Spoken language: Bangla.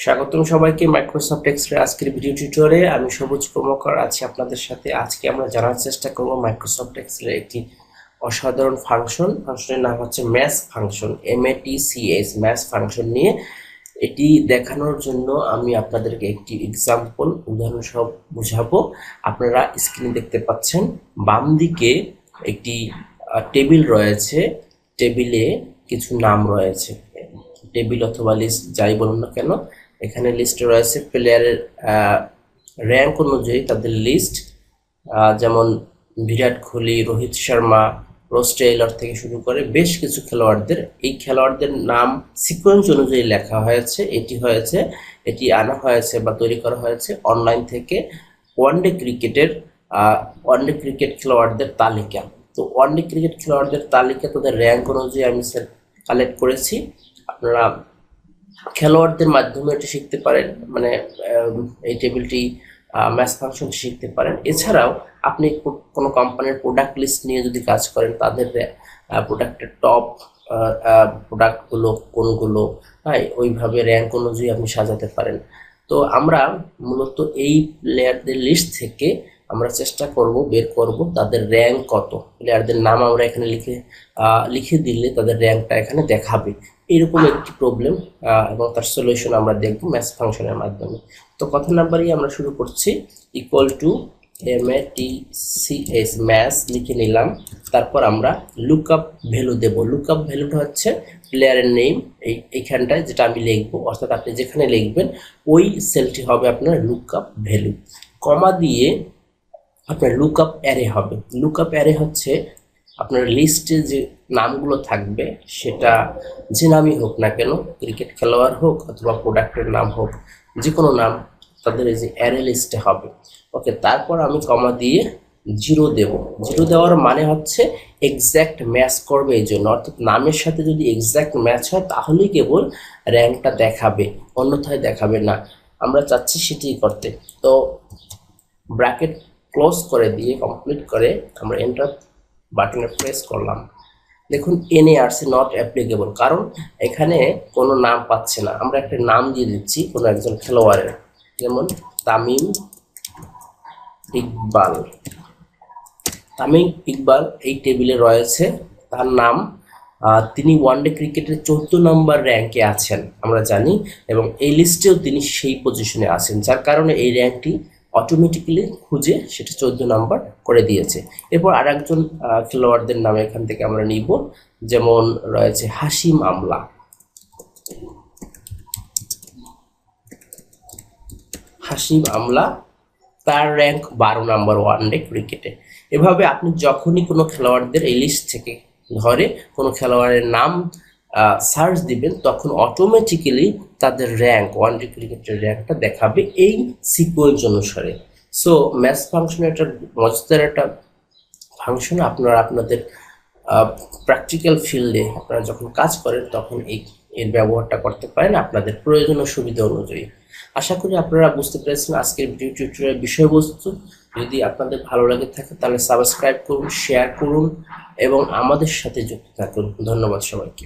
স্বাগতম সবাইকে মাইক্রোসফট এক্সেলের আজকের ভিডিও টিউটোরিয়ালে। আমি সবুজ কর্মকার আছি আপনাদের সাথে। আজকে আমরা জানার চেষ্টা করব মাইক্রোসফট এক্সেলের একটি অসাধারণ ফাংশনের নাম হচ্ছে math function, MATCH math function নিয়ে। এটি দেখানোর জন্য আমি আপনাদেরকে একটি উদাহরণ সহ বুঝাবো। আপনারা স্ক্রিনে দেখতে পাচ্ছেন বাম দিকে একটি টেবিল রয়েছে, টেবিলে কিছু নাম রয়েছে, টেবিল অথবা লিস্ট যাই বলুন না কেন। এখানে লিস্টে রয়েছে প্লেয়ারের র্যাঙ্ক অনুযায়ী তাদের লিস্ট, যেমন বিরাট কোহলি, রোহিত শর্মা, রোস টেইলর থেকে শুরু করে বেশ কিছু খেলোয়াড়দের, এই খেলোয়াড়দের নাম সিকোয়েন্স অনুযায়ী লেখা হয়েছে। এটি আনা হয়েছে বা তৈরি করা হয়েছে অনলাইন থেকে ওয়ানডে ক্রিকেট খেলোয়াড়দের তালিকা। তো ওয়ানডে ক্রিকেট খেলোয়াড়দের তালিকা তাদের র্যাঙ্ক অনুযায়ী আমি কালেক্ট করেছি। আপনারা খেলোয়াড়দের মাধ্যমে এটি শিখতে পারেন, মানে এই টেবিলটি ম্যাথ ফাংশন শিখতে পারেন। এছাড়াও আপনি কোনো কোম্পানির প্রোডাক্ট লিস্ট নিয়ে যদি কাজ করেন, তাদের প্রোডাক্টের টপ প্রোডাক্টগুলো কোনগুলো, হ্যাঁ, ওইভাবে র্যাঙ্ক অনুযায়ী আপনি সাজাতে পারেন। তো আমরা মূলত এই প্লেয়ারদের লিস্ট থেকে আমরা চেষ্টা বের করব তাদের র্যাঙ্ক কত। প্লেয়ারদের নাম আমরা এখানে লিখে দিলে তাদের র্যাঙ্কটা এখানে দেখাবে। এরকম একটি প্রবলেম এবং তার সলিউশন আমরা দেখব ম্যাথ ফাংশনের মাধ্যমে। তো কথা নাম্বারই আমরা শুরু করছি। ইকুয়াল টু MATCH ম্যাথ লিখে নিলাম। তারপর আমরা লুকআপ ভ্যালু দেব। লুকআপ ভ্যালুটা হচ্ছে প্লেয়ারের নেম, এইখানটায় যেটা আমি লিখবো, অর্থাৎ আপনি যেখানে লিখবেন ওই সেলটি হবে আপনার লুকআপ ভ্যালু। কমা দিয়ে আপনার লুকআপ অ্যারে হবে। লুকআপ অ্যারে হচ্ছে আপনার লিস্টে যে নামগুলো থাকবে, সেটা যে নামই হোক না কেন, ক্রিকেট খেলোয়াড় হোক অথবা প্রোডাক্টের নাম হোক, যে কোনো নাম তাদের এই যে অ্যারে লিস্টে হবে। ওকে, তারপর আমি কমা দিয়ে 0 দেব। 0 দেওয়ার মানে হচ্ছে এক্স্যাক্ট ম্যাচ করবে এই জন্য, অর্থাৎ নামের সাথে যদি এক্স্যাক্ট ম্যাচ হয় তাহলেই কেবল র্যাঙ্কটা দেখাবে, অন্যথায় দেখাবে না। আমরা চাচ্ছি সেটি করতে। তো ব্র্যাকেট ক্লোজ করে দিয়ে কমপ্লিট করে আমরা এন্টার বাটনে প্রেস করলাম। দেখুন এনে আসছে নট অ্যাপ্লিকেবল, কারণ এখানে কোনো নাম পাচ্ছে না। আমরা একটা নাম দিয়ে দিচ্ছি কোনো একজন খেলোয়াড়ের, যেমন তামিম ইকবাল। তামিম ইকবাল এই টেবিলে রয়েছে, তার নাম। তিনি ওয়ানডে ক্রিকেটের 14 নম্বর র্যাঙ্কে আছেন আমরা জানি, এবং এই লিস্টেও তিনি সেই পজিশনে আছেন, যার কারণে এই র্যাঙ্কটি অটোমেটিক্যালি খুঁজে সেটা 14 নম্বর করে দিয়েছে। এরপর আর একজন খেলোয়াড়দের নাম এখান থেকে আমরা নিব, যেমন রয়েছে হাশিম আমলা। হাশিম আমলা, তার র্যাঙ্ক 12 নম্বর ওয়ানডে ক্রিকেটে। এভাবে আপনি যখনই কোনো খেলোয়াড়দের এই লিস্ট থেকে ধরে কোনো খেলোয়াড়ের নাম সার্চ দিবেন, তখন অটোমেটিক্যালি তাদের র্যাঙ্ক, ওয়ানডে ক্রিকেটের র্যাঙ্কটা দেখাবে এই সিকোয়েন্স অনুসারে। সো ম্যাথ ফাংশনের একটা মজাদার একটা ফাংশন। আপনারা আপনাদের প্র্যাকটিক্যাল ফিল্ডে আপনারা যখন কাজ করেন তখন এর ব্যবহারটা করতে পারেন আপনাদের প্রয়োজন ও সুবিধা অনুযায়ী। আশা করি আপনারা বুঝতে পেরেছেন আজকের ভিডিও টিউটোরিয়ালের বিষয়বস্তু। যদি আপনাদের ভালো লাগে থাকে তাহলে সাবস্ক্রাইব করুন, শেয়ার করুন এবং আমাদের সাথে যুক্ত থাকুন। ধন্যবাদ সবাইকে।